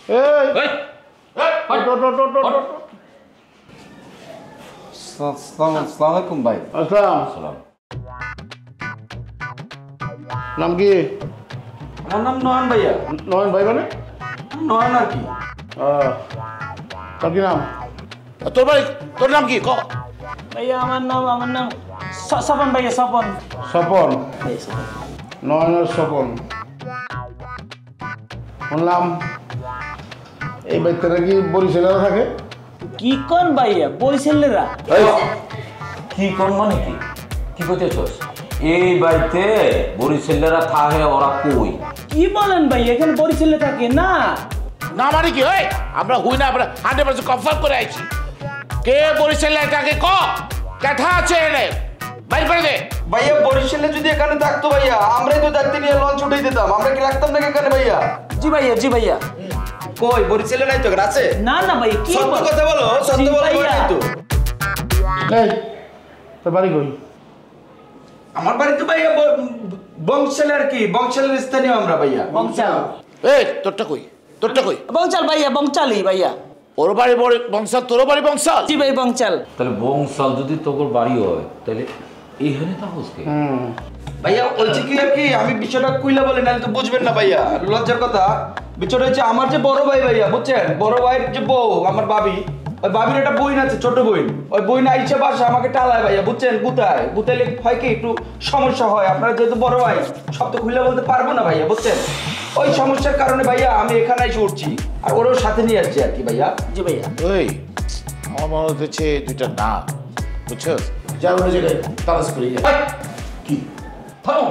এই আসসালামু আলাইকুম ভাই। আসসালাম। নাম কি? আমার নাম নয়ন ভাইয়া। নয়ন ভাই মানে? নয়ন আর কি। তোর কি নাম? তোর ভাই তোর নাম কি? ভাইয়া আমার নাম স্বপন ভাইয়া, স্বপন। স্বপন? নয়নের স্বপন। শুনলাম এই বাচ্চারা কি বরিশালে থাকে? কি কোন ভাইয়া বরিশালেরা? কি কোন মানে কি কি করতেছস? এই বাড়িতে বরিশালেরা থাকে, ওরা কই? কি বলেন ভাই, এখানে বরিশালে থাকে না? না মানে কি? ওই আমরা হুই না, আমরা 100% কনফার্ম করে আইছি। কে বরিশালে থাকে? কথা আছে এনে বাইর করে দে। ভাইয়া বরিশালে যদি এখানে থাকতো ভাইয়া, আমরাই তো দায়িত্ব নিয়ে লঞ্চ উঠাই দিতাম। আমরা কি রাখতাম নাকি এখানে ভাইয়া? জি ভাইয়া, জি ভাইয়া। কই বরিশালে নাই তো, আছে? না না ভাই, কি সত্য কথা বলো, সত্য বলো। কই নাই তো? এই তোর বাড়ি কই? আমার বাড়ি তো ভাইয়া বংশালে আর কি, বংশালের স্থানীয় আমরা ভাইয়া। বংশাল। এই তোরটা কই? তোরটা কই? বংশাল ভাইয়া, বংশালই ভাইয়া। ওর বাড়ি বংশাল, তোর বাড়ি বংশাল? জি ভাই বংশাল। তাহলে বংশাল যদি তোর বাড়ি হয় তাহলে এইখানে থাকোস কে? ভাইয়া বলছি কি আর কি, আমি বিষয়টা কইলা বলি না তো বুঝবেন না ভাইয়া, লজ্জার কথা। বিষয়টা হচ্ছে আমার যে বড় ভাই ভাইয়া, বুঝছেন? বড় ভাইয়ের যে বউ আমার ভাবি, ওই ভাবির একটা বোন আছে, ছোট বোন। ওই বোন আইসে বাসা আমাকে টালায় ভাইয়া, বুঝছেন? গুতাইলে হয় কি একটু সমস্যা হয়। আপনারা যেহেতু বড় ভাই, সব তো খুলে বলতে পারবো না ভাইয়া, বুঝছেন? ওই সমস্যার কারণে ভাইয়া আমি এখানে এসে উঠছি, আর ওরও সাথে নিয়ে আসছি আর কি ভাইয়া। জি ভাইয়া। ওই আমার মনে হচ্ছে দুইটা না, বুঝছো? যার অন্য জায়গায় তালাশ করি। কি থামো?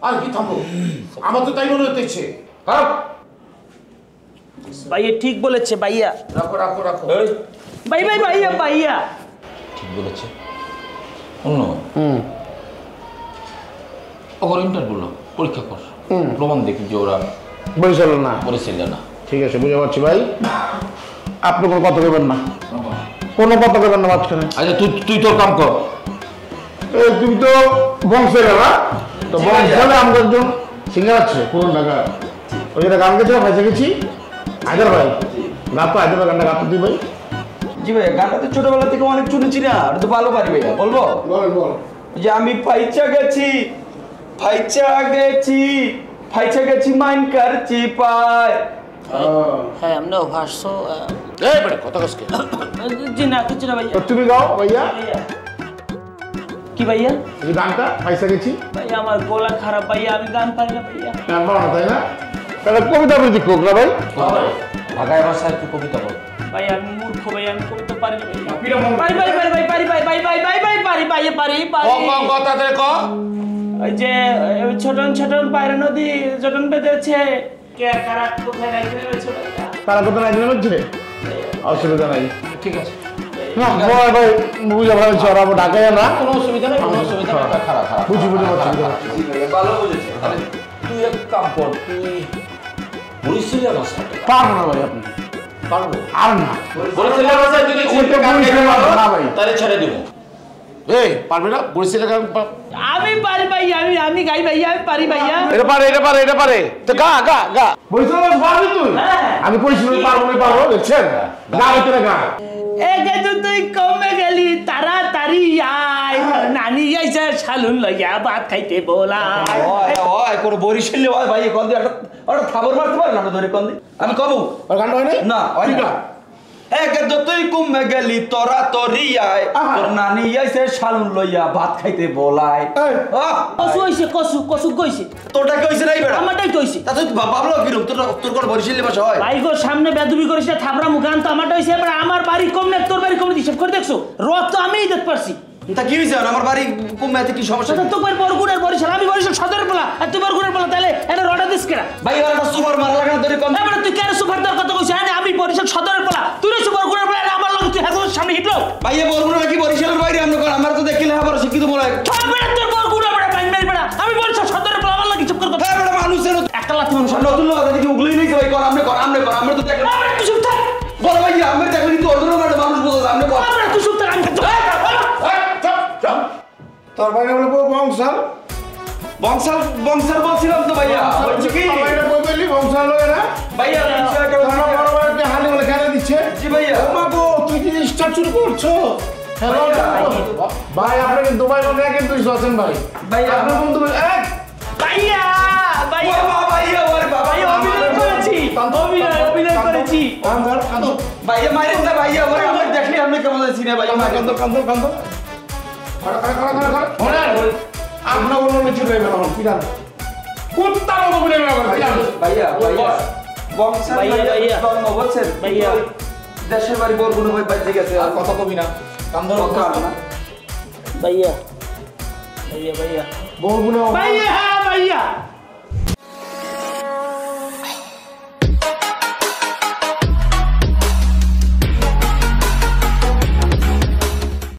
আর কি থামো? আমার তো তাই মনে হচ্ছে। ভাইয়া ঠিক বলেছে ভাইয়া। রাখো রাখো রাখো। ভাই ভাই ভাইয়া, ভাইয়া ঠিক বলেছে। অন্য ওর ইন্টারভিউ পরীক্ষা কর, প্রমাণ দেখি যে ওরা বরিশাল না। বরিশাল না। ঠিক আছে, বুঝতে পারছি ভাই। আপনি কোনো কথা বলবেন না, কোনো কথা বলবেন না মাঝখানে। আচ্ছা তুই তোর কাম কর। এই তুমি তো বংশালে না? তো বংশালে আমাদের একজন সিঙ্গার আছে পুরন ঢাকা, ওই যেটা গান গেছে ভাইসে গেছি। আইদার ভাই গাতো, আইদার ভাই গানটা গাতো তুই ভাই। জি ভাইয়া, গানটা তো ছোটবেলা থেকে অনেক শুনেছি না, এটা তো ভালো পারি ভাইয়া। বলবো? বল। যে আমি ফাইচা গেছি মাইন কারচি পায়। হ্যাঁ আমরা ভার্সো। এই বেটা কথা কসকে। জি না, কিছু না ভাইয়া। তুমি গাও ভাইয়া। কি ভাইয়া? এই গানটা ভাইসে গেছি। ভাইয়া আমার গলা খারাপ ভাইয়া, আমি গান পারি না ভাইয়া। গান পাও না তাই না? তাহলে কবিতা বলছি কোক না ভাই? ঢাকায় ভাষায় একটু কবিতা বল। ভাই আমি মূর্খ ভাই, আমি কবিতা পারি না ভাইয়া। কথা ধরে ক। ওই যে ছোটন পায়রা নদী যখন বেঁধেছে, কে কারা কোথায় রাখতে রয়েছে ভাইয়া? তারা কথা নাই জানা হচ্ছে? অসুবিধা নাই। ঠিক আছে, না ভাই বুঝা ভাই সরাব ঢাকায় না। কোনো অসুবিধা নেই, কোনো অসুবিধা নেই। খারাপ বুঝি পারছি। ভালো বুঝেছি। তুই এক কাম কর, তুই বরিশালের ভাষা পারবো না ভাই আপনি। পারবো? আর না বরিশালের ভাষায় যদি না ভাই। তাহলে ছেড়ে দেবো। এই পারবে না বরিশালের গান? আমি পারি ভাইয়া, আমি গাই ভাইয়া, আমি পারি ভাইয়া। এটা পারে তো গা বরিশালের পারবি তুই? আমি বরিশালের পারবো দেখছেন? গা ভিতরে গা। একে তো তুই কমে গেলি তাড়াতাড়ি আয়, নানি আইসা শালুন লইয়া ভাত খাইতে বলাই। ওই কোন বরিশালে ওই ভাই কোন দি একটা খাবার মারতে পারে না ধরে কোন দি? আমি কবু আর গানটা হয় নাই? না হয় না। একে তো তুই কমে গেলি তোরা তোরি আয়, তোর নানি আইছে শালুন লইয়া ভাত খাইতে বলাই। কসু হইছে, কসু কইছে। তোরটা কি হইছে নাই বেটা? আমারটাই তো হইছে। তা তুই ভাবলো কিরকম তোর কোন বরিশালে ভাষা হয়? ভাই গো সামনে বেদবি করিস না, থাবরা মুখান তো আমারটা হইছে। এবার আমার বাড়ি কম না তোর বাড়ি কম, হিসাব করে দেখছো? রথ তো আমিই দেখতে পারছি। তা কি হইছে আমার বাড়ি কমে কি সমস্যা? তো তোর বরগুনার বরিশাল, আমি বরিশাল সদরের বলা, আর তুই বরগুনার বলা, তাহলে এটা রটা দিস কেনা? ভাই এবার একটা সুপার মারা লাগা ধরে কোন? এবার তুই কেন সুপার দর কথা কইছিস? আমি বরিশাল সদরের বলা, তুই রইছ বরগুনার বলা, আমার লগে তুই হাজার সামনে হিটলো। ভাই এ বরগুনা কি বরিশালের বাইরে আমরা কোন? আমার তো দেখিলে আবার শিক্ষিত মনে হয়। তোর বেটা তোর বরগুনা বেটা বাইন মেল বেটা, আমি বরিশাল সদরের বলা, আমার লগে চুপ কর কথা। হ্যাঁ বেটা মানুষের একটা লাথি মানুষ নতুন লোক দেখি উগলেই নেই ভাই কোন? আমরা তো দেখলাম তুই চুপ থাক। বড় ভাই আমরা দেখলাম কিন্তু অর্ধন মানুষ বোঝা আমরা তুই চুপ থাক, আমি তোর বাইরে বলে বংশাল বংশাল বলছিলাম তো ভাইয়া। বলছি কি বংশাল লোক না ভাইয়া উচ্চার শুরু করছো হ্যালো ভাই আপনি কিন্তু দুবাই বলে কিন্তু আছেন ভাই ভাই আপনার বন্ধু এক ভাইয়া ভাইয়া ভাইয়া ওরে বাবা ভাইয়া অভিনয় করেছি অভিনয় করেছি ভাইয়া মারেন না ভাইয়া ওরে আমি দেখলি আপনি কেমন আছেন না ভাইয়া মারেন কান্দো আপনার বলুন নিচে রয়ে গেল কি জানো কুত্তা মতো বলে গেল ভাইয়া বংশের ভাইয়া জন্ম বলছেন ভাইয়া দেশের বাড়ি বরগুনা ভাই বাইরে গেছে আর কথা কবি না কান্দো না ভাইয়া বলবো না ভাইয়া ভাইয়া